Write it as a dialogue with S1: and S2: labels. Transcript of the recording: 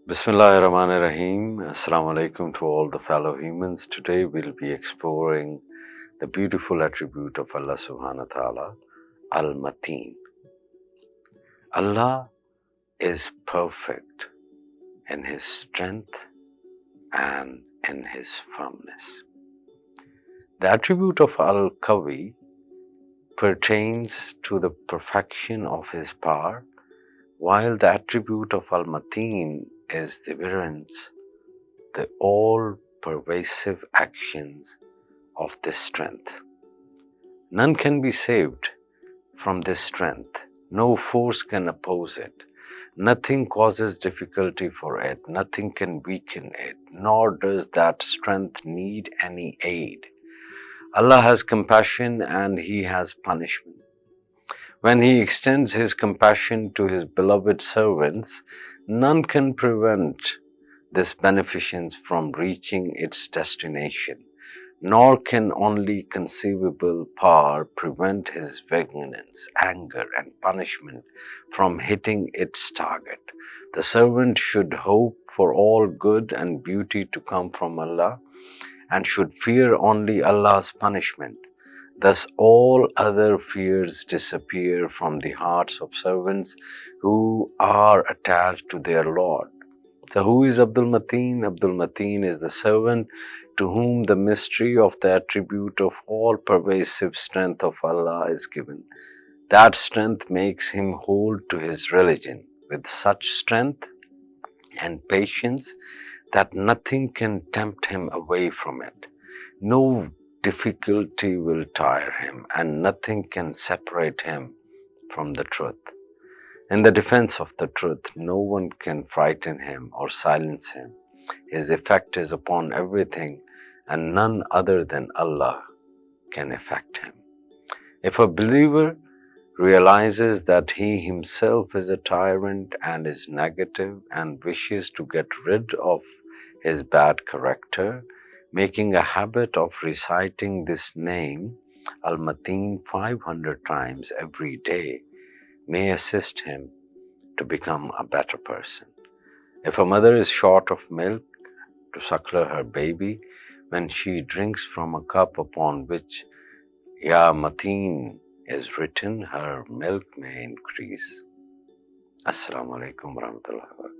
S1: Bismillahirrahmanirrahim. Assalamu alaikum to all the fellow humans. Today we'll be exploring the beautiful attribute of Allah subhanahu wa ta'ala, Al-Mateen. Allah is perfect in His strength and in His firmness. The attribute of Al-Qawi pertains to the perfection of His power, while the attribute of Al-Mateen is the virulence, the all-pervasive actions of this strength. None can be saved from this strength. No force can oppose it. Nothing causes difficulty for it. Nothing can weaken it, nor does that strength need any aid. Allah has compassion and He has punishment. When He extends His compassion to His beloved servants, none can prevent this beneficence from reaching its destination, nor can only conceivable power prevent His vengeance, anger, and punishment from hitting its target. The servant should hope for all good and beauty to come from Allah, and should fear only Allah's punishment. Thus all other fears disappear from the hearts of servants who are attached to their Lord. So who is Abdul Mateen? Abdul Mateen is the servant to whom the mystery of the attribute of all-pervasive strength of Allah is given. That strength makes him hold to his religion with such strength and patience that nothing can tempt him away from it. No difficulty will tire him, and nothing can separate him from the truth. In the defense of the truth, no one can frighten him or silence him. His effect is upon everything, and none other than Allah can affect him. If a believer realizes that he himself is a tyrant and is negative and wishes to get rid of his bad character, making a habit of reciting this name, Al-Mateen, 500 times every day, may assist him to become a better person. If a mother is short of milk to suckle her baby, when she drinks from a cup upon which Ya Mateen is written, her milk may increase. Assalamu alaikum warahmatullahi wabarakatuh.